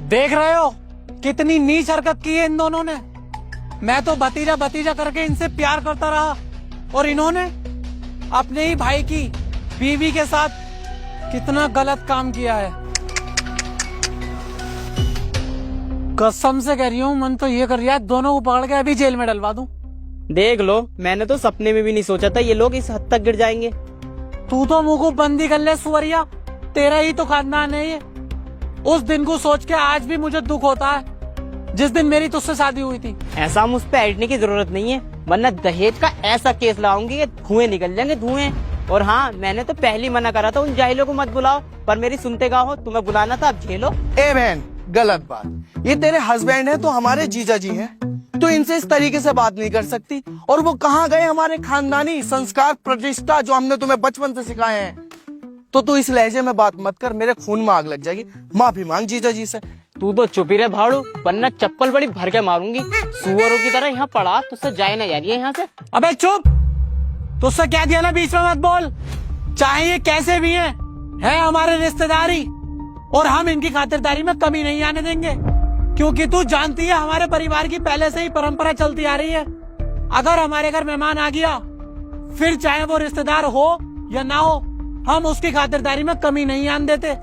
देख रहे हो कितनी नीच हरकत की है इन दोनों ने। मैं तो भतीजा भतीजा करके इनसे प्यार करता रहा और इन्होंने अपने ही भाई की बीवी के साथ कितना गलत काम किया है। कसम से कह रही हूँ, मन तो ये कर रहा है दोनों को पकड़ के अभी जेल में डलवा दूं। देख लो, मैंने तो सपने में भी नहीं सोचा था ये लोग इस हद तक गिर जाएंगे। तू तो मुंह को बंदी कर ले सुवरिया, तेरा ही तो खानदान है ये। उस दिन को सोच के आज भी मुझे दुख होता है जिस दिन मेरी तुझसे शादी हुई थी। ऐसा मुझ पे ऐडने की जरूरत नहीं है, वरना दहेज का ऐसा केस लाऊंगी कि धुएं निकल जाएंगे धुएं। और हाँ, मैंने तो पहले मना करा था उन जाहिलों को मत बुलाओ, पर मेरी सुनते का हो, तुम्हें बुलाना था, अब झेलो। ए बहन, गलत बात। ये तेरे हस्बैंड है तो हमारे जीजा जी हैं, तो इनसे इस तरीके से बात नहीं कर सकती। और वो कहाँ गए हमारे खानदानी संस्कार प्रतिष्ठा जो हमने तुम्हें बचपन से सिखाए हैं। तो तू इस लहजे में बात मत कर, मेरे खून में आग लग जाएगी। माफी मांग जीजा जी से। तू तो चुप ही रहे भाड़ू, वरना चप्पल बड़ी भर के मारूंगी। सुअरों की तरह यहाँ पड़ा, तुझसे जाए ना यार ये यहाँ से। अबे चुप, तुझसे कह दिया ना बीच में मत बोल। चाहे ये कैसे भी हैं, है हमारे रिश्तेदारी और हम इनकी खातिरदारी में कमी नहीं आने देंगे। क्योंकि तू जानती है हमारे परिवार की पहले से ही परंपरा चलती आ रही है, अगर हमारे घर मेहमान आ गया फिर चाहे वो रिश्तेदार हो या ना हो, हम उसकी खातिरदारी में कमी नहीं आने देते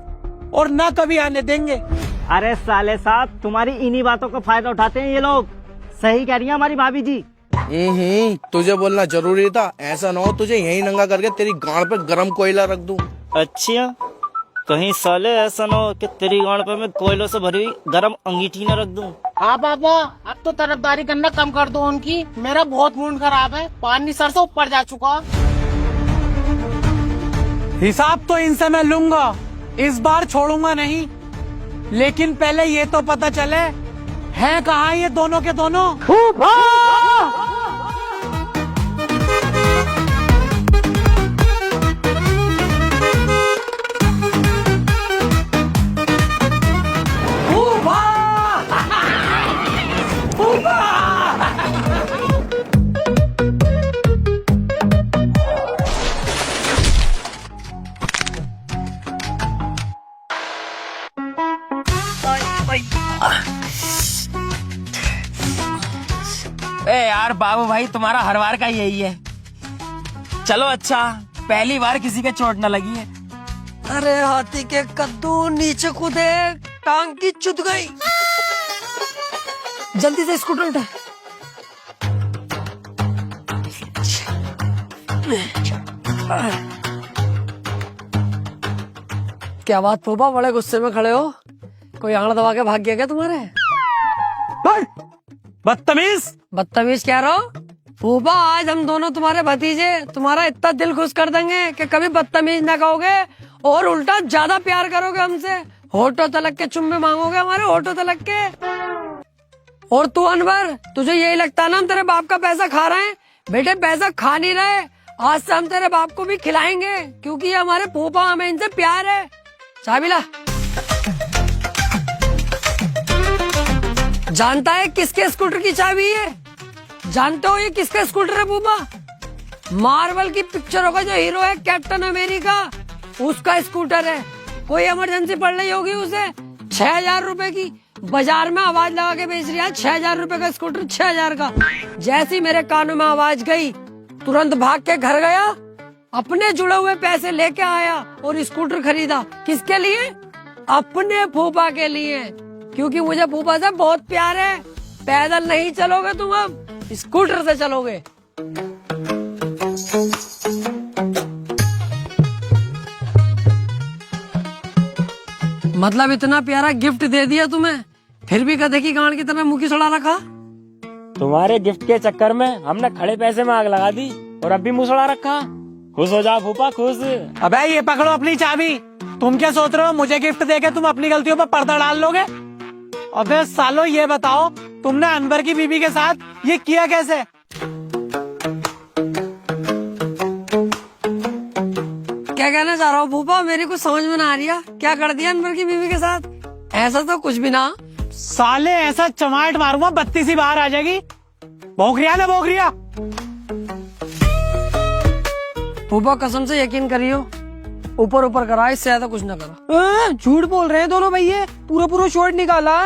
और ना कभी आने देंगे। अरे साले साहब, तुम्हारी इन्हीं बातों का फायदा उठाते हैं ये लोग। सही कह रही है हमारी भाभी जी। तुझे बोलना जरूरी था, ऐसा ना हो तुझे यही नंगा करके तेरी गांड पे गरम कोयला रख दूं। अच्छा, कहीं साले ऐसा ना हो कि तेरी गांड पे मैं कोयलों से भरी हुई गरम अंगीठी न रख दूं। हाँ पापा, अब तो तरफदारी करना कम कर दो उनकी। मेरा बहुत मूड खराब है, पानी सर से ऊपर जा चुका। हिसाब तो इनसे मैं लूंगा, इस बार छोड़ूंगा नहीं। लेकिन पहले ये तो पता चले हैं कहाँ ये दोनों के दोनों। ए यार बाबू भाई, तुम्हारा हर बार का यही है। चलो अच्छा, पहली बार किसी के चोट न लगी है। अरे हाथी के कद्दू नीचे कूदे, टांग की चुद गई। जल्दी से स्कूटर उठा। क्या बात फूफा, बड़े गुस्से में खड़े हो? कोई आंगड़ा दबा के भाग गया क्या तुम्हारे? बदतमीज। बदतमीज क्या रहो फूफा, आज हम दोनों तुम्हारे भतीजे तुम्हारा इतना दिल खुश कर देंगे कि कभी बदतमीज ना कहोगे और उल्टा ज्यादा प्यार करोगे हमसे। होठों तलक के चुम्मे मांगोगे हमारे, होठों तलक के। और तू अनवर, तुझे यही लगता है ना हम तेरे बाप का पैसा खा रहे हैं? बेटे पैसा खा नहीं रहे, आज से हम तेरे बाप को भी खिलाएंगे, क्योंकि ये हमारे फूफा, हमें इनसे प्यार है। चाबी ला। जानता है किसके स्कूटर की चाबी है? जानते हो ये किसका स्कूटर है फूफा? मार्वल की पिक्चरों का जो हीरो है कैप्टन अमेरिका, उसका स्कूटर है। कोई इमरजेंसी पड़ रही होगी उसे, 6,000 रुपए की बाजार में आवाज लगा के बेच रही है। 6,000 रुपए का स्कूटर, 6,000 का। जैसी मेरे कानों में आवाज गई, तुरंत भाग के घर गया, अपने जुड़े हुए पैसे लेके आया और स्कूटर खरीदा। किसके लिए? अपने फूफा के लिए, क्योंकि मुझे फूफा से बहुत प्यार है। पैदल नहीं चलोगे तुम, अब स्कूटर से चलोगे। मतलब इतना प्यारा गिफ्ट दे दिया तुम्हें, फिर भी गधे की गांड की तरह मुंह की सड़ा रखा। तुम्हारे गिफ्ट के चक्कर में हमने खड़े पैसे में आग लगा दी और अब भी मुसड़ा रखा। खुश हो जा फूफा, खुश। अबे ये पकड़ो अपनी चाबी। तुम क्या सोच रहे हो मुझे गिफ्ट देके तुम अपनी गलतियों पर पर्दा डाल लोगे? अबे सालो ये बताओ, तुमने अनवर की बीबी के साथ ये किया कैसे? क्या कहना चाह रहा हो फूफा? मेरी कुछ समझ में ना आ रही है। क्या कर दिया अनवर की बीवी के साथ? ऐसा तो कुछ भी ना। साले ऐसा चमाट मारूंगा 32 ही बाहर आ जाएगी। भोगरिया ना भोगरिया। फूफा कसम से यकीन करियो, ऊपर ऊपर करा, इससे ज्यादा कुछ ना करा। झूठ बोल रहे हैं दोनों भैया, पूरा पूरा शॉर्ट निकाला।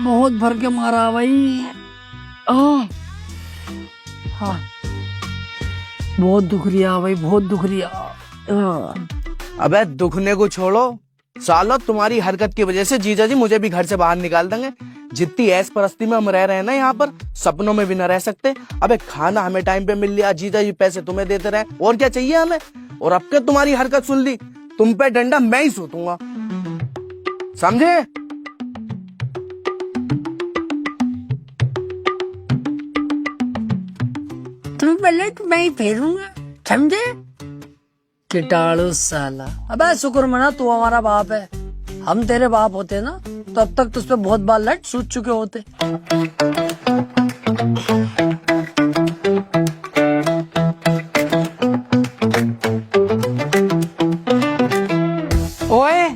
बहुत भर के मारा भाई। हाँ, बहुत दुख रिया भाई, बहुत दुख रिया। अबे दुखने को छोड़ो सालो, तुम्हारी हरकत की वजह से जीजा जी मुझे भी घर से बाहर निकाल देंगे। जितनी ऐश परस्ती में हम रह रहे हैं ना यहाँ पर, सपनों में भी न रह सकते। अबे खाना हमें टाइम पे मिल लिया, जीजा जी पैसे तुम्हें देते रहे, और क्या चाहिए हमें। और अब के तुम्हारी हरकत सुन ली, तुम पे डंडा मैं ही सूतूंगा, समझे। तुम पहले तो मैं ही फेरूंगा, समझे। कीटाणु साला। अबे शुक्र मना तू हमारा बाप है, हम तेरे बाप होते ना तो अब तक तुझ पे बहुत बार लट सूझ चुके होते। ओए,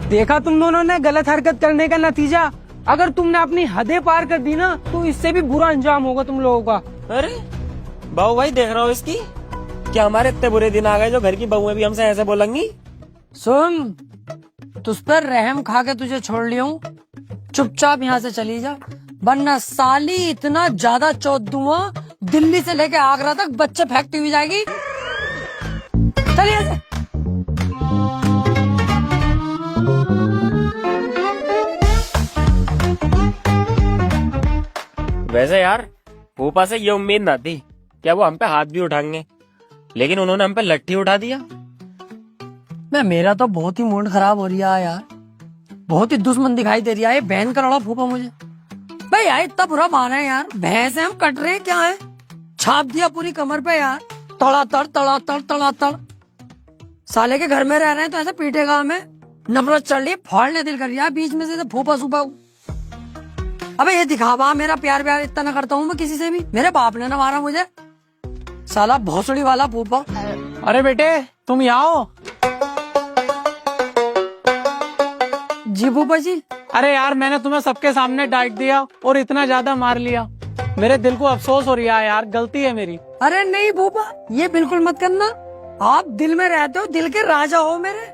देखा तुम दोनों ने गलत हरकत करने का नतीजा। अगर तुमने अपनी हदें पार कर दी ना तो इससे भी बुरा अंजाम होगा तुम लोगों का। अरे बाबू भाई देख रहा हूँ इसकी, क्या हमारे इतने बुरे दिन आ गए जो घर की बहुएं भी हमसे ऐसे बोलेंगी। सुन, तुझ पर रहम खा के तुझे छोड़ लिया हूँ, चुपचाप यहाँ से चली जा, वरना साली इतना ज्यादा चौथ दूंगा, दिल्ली से लेके आगरा तक बच्चे फेंकती हुई जाएगी। चलिए से। वैसे यार फूफा से ये उम्मीद ना थी क्या वो हम पे हाथ भी उठाएंगे, लेकिन उन्होंने हम पे लट्ठी उठा दिया। मैं मेरा तो बहुत ही मूड खराब हो रहा है यार, बहुत ही दुश्मन दिखाई दे रहा है बहन का लड़ा फूफा मुझे। भाई यार इतना बुरा मारा है यार, भैंस है हम कट रहे हैं क्या है, छाप दिया पूरी कमर पे यार, तड़ातड़ तड़ातड़ तड़ातड़। साले के घर में रह रहे हैं तो ऐसे पीटेगा हमें, नफरत चढ़ रही है, फाड़ने दिल कर रहा है बीच में से फूफा सूफा। अबे ये दिखावा, मेरा प्यार प्यार इतना ना करता हूँ मैं किसी से भी, मेरे बाप ने ना मारा मुझे, साला भोसड़ी वाला फूफा। अरे बेटे तुम यहाँ हो। जी फूफा जी। अरे यार मैंने तुम्हें सबके सामने डांट दिया और इतना ज्यादा मार लिया, मेरे दिल को अफसोस हो रहा है यार, गलती है मेरी। अरे नहीं फूफा, ये बिल्कुल मत करना, आप दिल में रहते हो, दिल के राजा हो मेरे।